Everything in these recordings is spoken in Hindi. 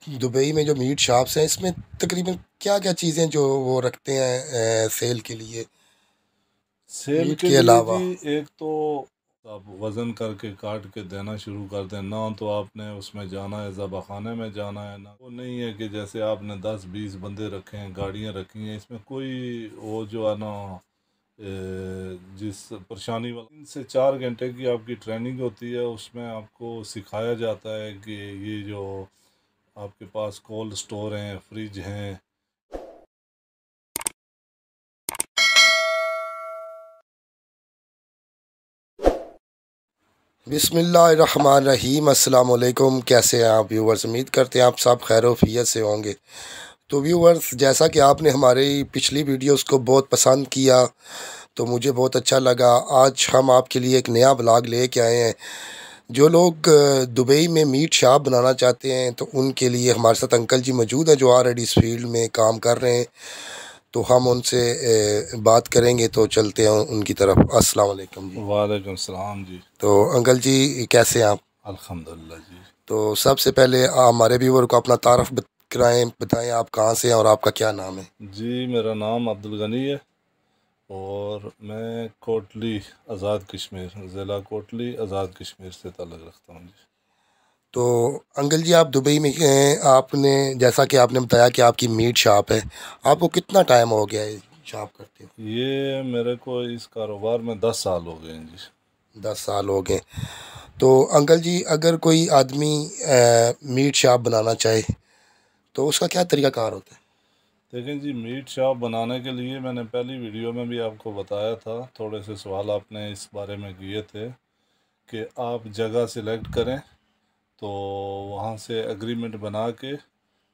दुबई में जो मीट शॉप्स हैं इसमें तकरीबन क्या क्या चीज़ें जो वो रखते हैं सेल के लिए, सेल मीट के के लिए जी, अलावा? एक तो आप वज़न करके काट के देना शुरू कर दें ना, तो आपने उसमें जाना है ज़बाखाने में जाना है ना, वो नहीं है कि जैसे आपने 10-20 बंदे रखे हैं, गाड़ियाँ रखी हैं, इसमें कोई वो जो है ना जिस परेशानी वाला 3 से 4 घंटे की आपकी ट्रेनिंग होती है, उसमें आपको सिखाया जाता है कि ये जो आपके पास कोल्ड स्टोर हैं, फ्रिज हैं। बिस्मिल्लाहिर्रहमानिर्रहीम। अस्सलाम वालेकुम। कैसे हैं आप व्यूवर्स? उम्मीद करते हैं आप सब खैर वफियत से होंगे। तो व्यूवर्स, जैसा कि आपने हमारी पिछली वीडियोस को बहुत पसंद किया तो मुझे बहुत अच्छा लगा। आज हम आपके लिए एक नया ब्लॉग लेके आए हैं। जो लोग दुबई में मीट शॉप बनाना चाहते हैं तो उनके लिए हमारे साथ अंकल जी मौजूद हैं जो ऑलरेडी इस फील्ड में काम कर रहे हैं। तो हम उनसे बात करेंगे, तो चलते हैं उनकी तरफ। अस्सलाम वालेकुम जी। वालेकुम सलाम जी। तो अंकल जी, कैसे हैं आप? अल्हम्दुलिल्लाह जी। तो सबसे पहले आप हमारे व्यूवर को अपना तारफ़ कराएं, बताएं आप कहाँ से हैं और आपका क्या नाम है? जी, मेरा नाम अब्दुल गनी है और मैं कोटली आज़ाद कश्मीर, ज़िला कोटली आज़ाद कश्मीर से ताल्लुक़ रखता हूँ जी। तो अंकल जी, आप दुबई में हैं, आपने जैसा कि आपने बताया कि आपकी मीट शॉप है, आपको कितना टाइम हो गया है शॉप करते हुए? ये मेरे को इस कारोबार में 10 साल हो गए हैं जी। 10 साल हो गए। तो अंकल जी, अगर कोई आदमी मीट शॉप बनाना चाहे तो उसका क्या तरीक़ाकार होता है? देखें जी, मीट शॉप बनाने के लिए मैंने पहली वीडियो में भी आपको बताया था, थोड़े से सवाल आपने इस बारे में किए थे कि आप जगह सिलेक्ट करें, तो वहाँ से एग्रीमेंट बना के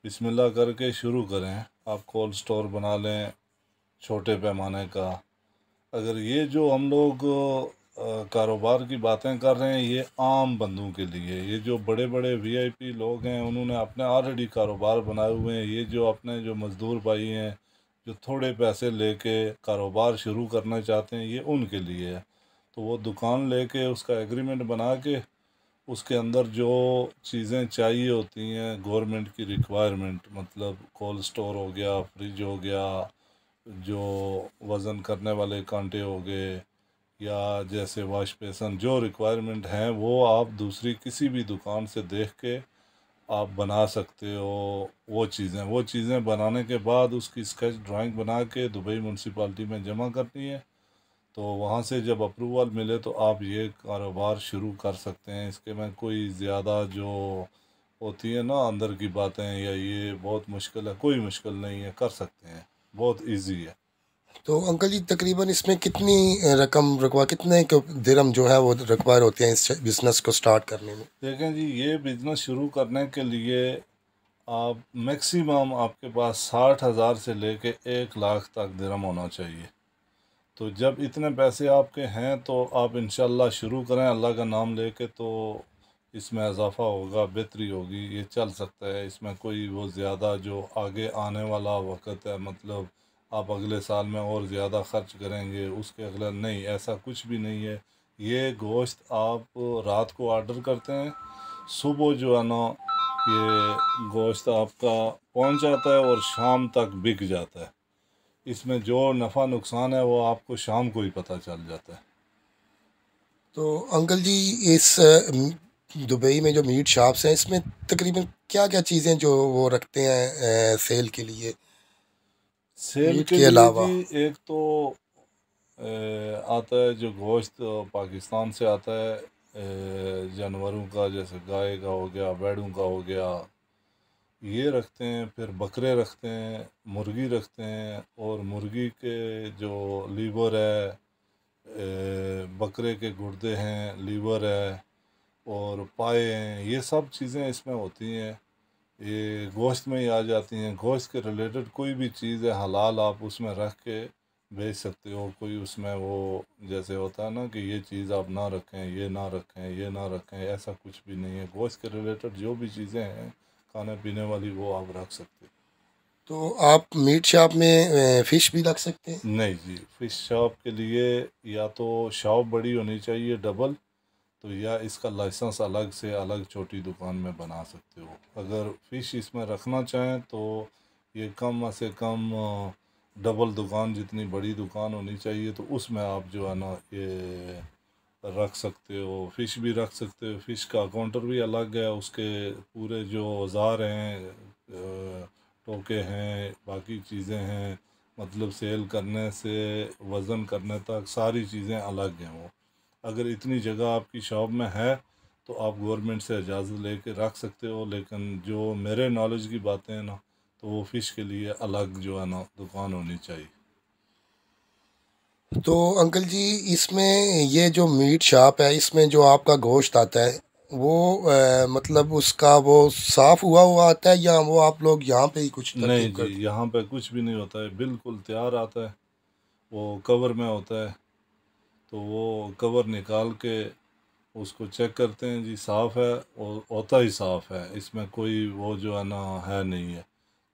बिस्मिल्लाह करके शुरू करें। आप कोल्ड स्टोर बना लें छोटे पैमाने का। अगर ये जो हम लोग कारोबार की बातें कर रहे हैं, ये आम बंदों के लिए। ये जो बड़े बड़े वीआईपी लोग हैं, उन्होंने अपने ऑलरेडी कारोबार बनाए हुए हैं। ये जो अपने जो मज़दूर भाई हैं, जो थोड़े पैसे लेके कारोबार शुरू करना चाहते हैं, ये उनके लिए है। तो वो दुकान लेके उसका एग्रीमेंट बना के उसके अंदर जो चीज़ें चाहिए होती हैं गवर्नमेंट की रिक्वायरमेंट, मतलब कोल्ड स्टोर हो गया, फ्रिज हो गया, जो वज़न करने वाले कांटे हो गए, या जैसे वॉश बेसन, जो रिक्वायरमेंट हैं वो आप दूसरी किसी भी दुकान से देख के आप बना सकते हो। वो चीज़ें बनाने के बाद उसकी स्केच ड्राइंग बना के दुबई म्यूनसिपाल्टी में जमा करनी है। तो वहाँ से जब अप्रूवल मिले तो आप ये कारोबार शुरू कर सकते हैं। इसके में कोई ज़्यादा जो होती है ना अंदर की बातें, या ये बहुत मुश्किल है, कोई मुश्किल नहीं है, कर सकते हैं, बहुत इजी है। तो अंकल जी, तकरीबन इसमें कितनी रकम कितने दिरहम जो है वो रिक्वायर होते हैं इस बिज़नेस को स्टार्ट करने में? देखें जी, ये बिज़नेस शुरू करने के लिए आप मैक्सिमम आपके पास 60,000 से लेके 1 लाख तक दिरहम होना चाहिए। तो जब इतने पैसे आपके हैं तो आप इंशाल्लाह शुरू करें अल्लाह का नाम लेके, तो इसमें इजाफ़ा होगा, बेहतरी होगी, ये चल सकता है। इसमें कोई वो ज़्यादा जो आगे आने वाला वक़्त है, मतलब आप अगले साल में और ज़्यादा ख़र्च करेंगे, उसके अगले नहीं, ऐसा कुछ भी नहीं है। ये गोश्त आप रात को ऑर्डर करते हैं, सुबह जो है ना ये गोश्त आपका पहुंच जाता है और शाम तक बिक जाता है। इसमें जो नफ़ा नुकसान है वो आपको शाम को ही पता चल जाता है। तो अंकल जी, इस दुबई में जो मीट शॉप्स हैं इसमें तकरीबन क्या क्या चीज़ें जो वो रखते हैं सेल के लिए, सेल मीट के के लिए जी, अलावा? एक तो आता है जो गोश्त पाकिस्तान से आता है, जानवरों का, जैसे गाय का हो गया, भेड़ों का हो गया, ये रखते हैं। फिर बकरे रखते हैं, मुर्गी रखते हैं, और मुर्गी के जो लीवर है, बकरे के गुर्दे हैं, लीवर है, और पाए हैं, ये सब चीज़ें इसमें होती हैं। ये गोश्त में ही आ जाती हैं। गोश्त के रिलेटेड कोई भी चीज़ है हलाल, आप उसमें रख के बेच सकते हो। कोई उसमें वो जैसे होता है ना कि ये चीज़ आप ना रखें, ये ना रखें, ये ना रखें, ऐसा कुछ भी नहीं है। गोश्त के रिलेटेड जो भी चीज़ें हैं खाने पीने वाली, वो आप रख सकते हो। तो आप मीट शॉप में फ़िश भी रख सकते हैं? नहीं जी, फिश शॉप के लिए या तो शॉप बड़ी होनी चाहिए, डबल, तो या इसका लाइसेंस अलग से अलग छोटी दुकान में बना सकते हो। अगर फ़िश इसमें रखना चाहें तो ये कम से कम डबल दुकान जितनी बड़ी दुकान होनी चाहिए, तो उसमें आप जो है ना ये रख सकते हो। फ़िश भी रख सकते हो, फ़िश का काउंटर भी अलग है, उसके पूरे जो औज़ार हैं, टोके हैं, बाकी चीज़ें हैं, मतलब सेल करने से वज़न करने तक सारी चीज़ें अलग हैं वो। अगर इतनी जगह आपकी शॉप में है तो आप गवर्नमेंट से इजाज़त लेके रख सकते हो, लेकिन जो मेरे नॉलेज की बातें हैं ना, तो वो फ़िश के लिए अलग जो है ना दुकान होनी चाहिए। तो अंकल जी, इसमें ये जो मीट शॉप है, इसमें जो आपका गोश्त आता है वो मतलब उसका वो साफ़ हुआ हुआ आता है, या वो आप लोग यहाँ पे ही कुछ तरकीब नहीं जी, करते यहाँ पे कुछ भी नहीं होता है, बिल्कुल तैयार आता है, वो कवर में होता है। तो वो कवर निकाल के उसको चेक करते हैं जी, साफ़ है, और होता ही साफ़ है, इसमें कोई वो जो है ना है नहीं है।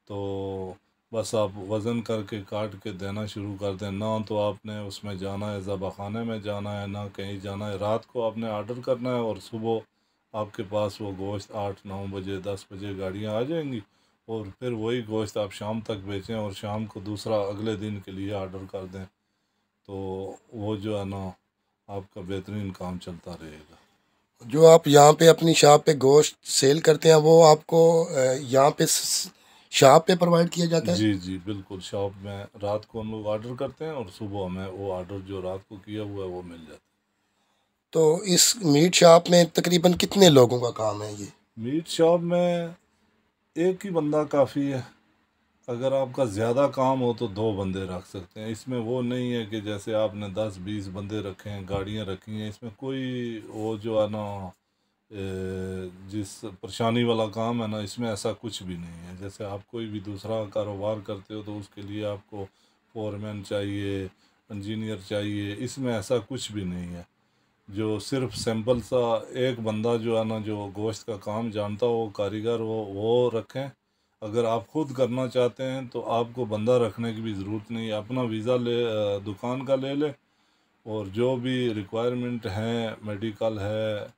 तो बस आप वज़न करके काट के देना शुरू कर दें। ना तो आपने उसमें जाना है, ज़बाख़ाने में जाना है, ना कहीं जाना है। रात को आपने ऑर्डर करना है और सुबह आपके पास वो गोश्त 8-9 बजे 10 बजे गाड़ियाँ आ जाएंगी, और फिर वही गोश्त आप शाम तक बेचें और शाम को दूसरा अगले दिन के लिए ऑर्डर कर दें, तो वो जो है ना आपका बेहतरीन काम चलता रहेगा। हैं? जो आप यहाँ पे अपनी शॉप पे गोश्त सेल करते हैं वो आपको यहाँ पे शॉप पे प्रोवाइड किया जाता है? जी जी बिल्कुल, शॉप में रात को हम लोग ऑर्डर करते हैं और सुबह हमें वो ऑर्डर जो रात को किया हुआ है वो मिल जाता तो इस मीट शॉप में तकरीबन कितने लोगों का काम है ये? है। मीट शॉप में एक ही बंदा काफ़ी है। अगर आपका ज़्यादा काम हो तो 2 बंदे रख सकते हैं। इसमें वो नहीं है कि जैसे आपने 10-20 बंदे रखे हैं, गाड़ियाँ रखी हैं, इसमें कोई वो जो है ना जिस परेशानी वाला काम है ना, इसमें ऐसा कुछ भी नहीं है। जैसे आप कोई भी दूसरा कारोबार करते हो तो उसके लिए आपको फोरमैन चाहिए, इंजीनियर चाहिए, इसमें ऐसा कुछ भी नहीं है। जो सिर्फ सिंपल सा एक बंदा जो है ना, जो गोश्त का काम जानता हो, कारीगर वो रखें। अगर आप खुद करना चाहते हैं तो आपको बंदा रखने की भी ज़रूरत नहीं है, अपना वीज़ा दुकान का ले ले, और जो भी रिक्वायरमेंट हैं, मेडिकल है,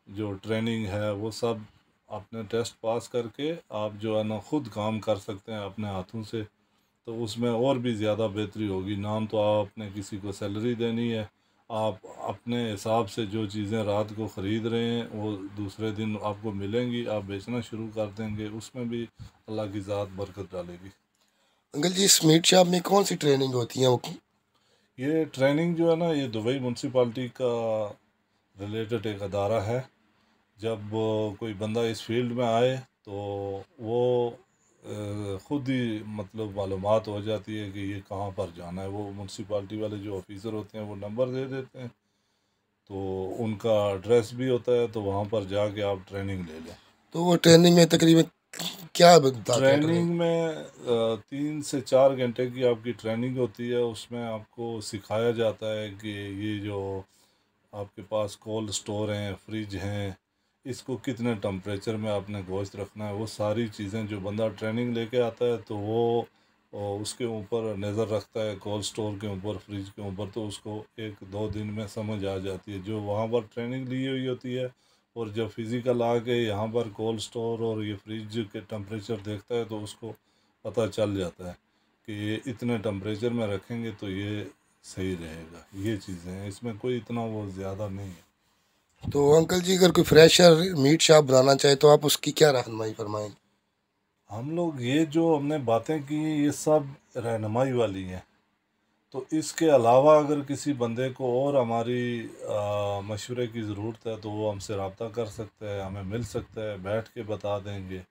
जो ट्रेनिंग है, वो सब अपने टेस्ट पास करके आप जो है ना खुद काम कर सकते हैं अपने हाथों से। तो उसमें और भी ज़्यादा बेहतरी होगी। नाम तो आपने किसी को सैलरी देनी है, आप अपने हिसाब से जो चीज़ें रात को ख़रीद रहे हैं वो दूसरे दिन आपको मिलेंगी, आप बेचना शुरू कर देंगे, उसमें भी अल्लाह की ज़ात बरकत डालेगी। अंकल जी, इस मीट शॉप में कौन सी ट्रेनिंग होती है वो? ये ट्रेनिंग जो है ना, ये दुबई म्यूनसिपाल्टी का रिलेटेड एक अदारा है। जब कोई बंदा इस फील्ड में आए तो वो ख़ुद ही मतलब मालूमात हो जाती है कि ये कहाँ पर जाना है। वो म्यूनसिपाल्टी वाले जो ऑफिसर होते हैं वो नंबर दे देते हैं, तो उनका एड्रेस भी होता है, तो वहाँ पर जाके आप ट्रेनिंग ले लें। तो वो ट्रेनिंग में तकरीबन क्या बताते हैं ट्रेनिंग? ट्रेनिंग में 3 से 4 घंटे की आपकी ट्रेनिंग होती है। उसमें आपको सिखाया जाता है कि ये जो आपके पास कोल्ड स्टोर हैं, फ्रिज हैं, इसको कितने टेम्परेचर में आपने गोश्त रखना है। वो सारी चीज़ें जो बंदा ट्रेनिंग लेके आता है तो वो उसके ऊपर नज़र रखता है, कोल्ड स्टोर के ऊपर, फ्रिज के ऊपर, तो उसको 1-2 दिन में समझ आ जाती है जो वहाँ पर ट्रेनिंग ली हुई होती है। और जब फिज़िकल आके यहाँ पर कोल्ड स्टोर और ये फ्रिज के टेम्परेचर देखता है तो उसको पता चल जाता है कि ये इतने टेम्परेचर में रखेंगे तो ये सही रहेगा। ये चीज़ें हैं, इसमें कोई इतना वो ज़्यादा नहीं है। तो अंकल जी, अगर कोई फ्रेशर मीट शॉप बनाना चाहे तो आप उसकी क्या रहनुमाई फरमाएंगे? हम लोग ये जो हमने बातें की ये सब रहनुमाई वाली हैं। तो इसके अलावा अगर किसी बंदे को और हमारी मशवरे की ज़रूरत है तो वो हमसे रब्ता कर सकता है, हमें मिल सकता है, बैठ के बता देंगे।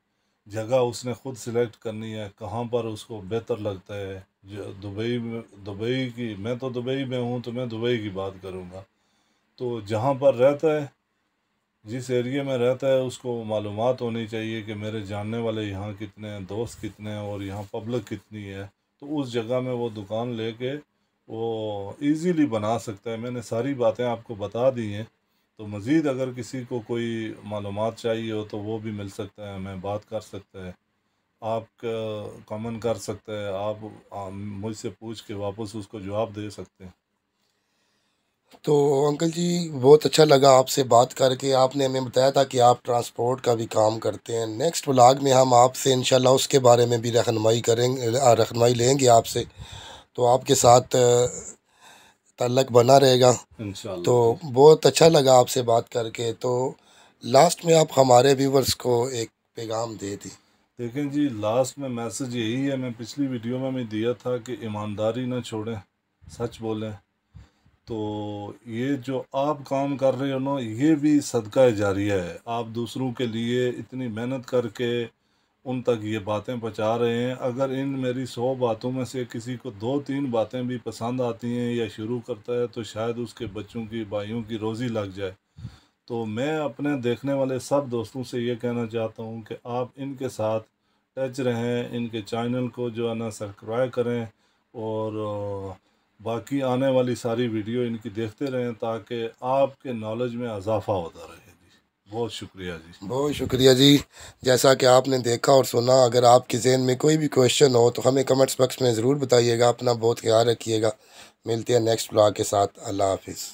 जगह उसने ख़ुद सिलेक्ट करनी है, कहाँ पर उसको बेहतर लगता है। जो दुबई में, दुबई की, मैं तो दुबई में हूँ तो मैं दुबई की बात करूँगा। तो जहाँ पर रहता है, जिस एरिया में रहता है, उसको मालूमात होनी चाहिए कि मेरे जानने वाले यहाँ कितने हैं, दोस्त कितने हैं और यहाँ पब्लिक कितनी है। तो उस जगह में वो दुकान लेके वो इजीली बना सकता है। मैंने सारी बातें आपको बता दी हैं। तो मज़ीद अगर किसी को कोई मालूमात चाहिए हो तो वो भी मिल सकता है, हमें बात कर सकता है, आप कमेंट कर सकते हैं, आप मुझसे पूछ के वापस उसको जवाब दे सकते हैं। तो अंकल जी बहुत अच्छा लगा आपसे बात करके। आपने हमें बताया था कि आप ट्रांसपोर्ट का भी काम करते हैं। नेक्स्ट व्लॉग में हम आपसे इंशाल्लाह उसके बारे में भी रहनुमाई लेंगे आपसे। तो आपके साथ ताल्लुक़ बना रहेगा। तो इंशाल्लाह जी। बहुत अच्छा लगा आपसे बात करके। तो लास्ट में आप हमारे व्यूवर्स को एक पैगाम दे दी। देखें जी, लास्ट में मैसेज यही है, मैं पिछली वीडियो में भी दिया था कि ईमानदारी ना छोड़ें, सच बोलें। तो ये जो आप काम कर रहे हो ना, ये भी सदका जारिया है। आप दूसरों के लिए इतनी मेहनत करके उन तक ये बातें पहुंचा रहे हैं। अगर इन मेरी 100 बातों में से किसी को 2-3 बातें भी पसंद आती हैं या शुरू करता है, तो शायद उसके बच्चों की, भाइयों की रोज़ी लग जाए। तो मैं अपने देखने वाले सब दोस्तों से ये कहना चाहता हूँ कि आप इनके साथ टच रहें, इनके चैनल को जो है ना सब्सक्राइब करें, और बाकी आने वाली सारी वीडियो इनकी देखते रहें, ताकि आपके नॉलेज में इजाफ़ा होता रहे जी। बहुत शुक्रिया जी। बहुत शुक्रिया जी। जैसा कि आपने देखा और सुना, अगर आपके ज़हन में कोई भी क्वेश्चन हो तो हमें कमेंट्स बॉक्स में ज़रूर बताइएगा। अपना बहुत ख्याल रखिएगा। मिलते हैं नेक्स्ट ब्लॉग के साथ। अल्लाह हाफिज़।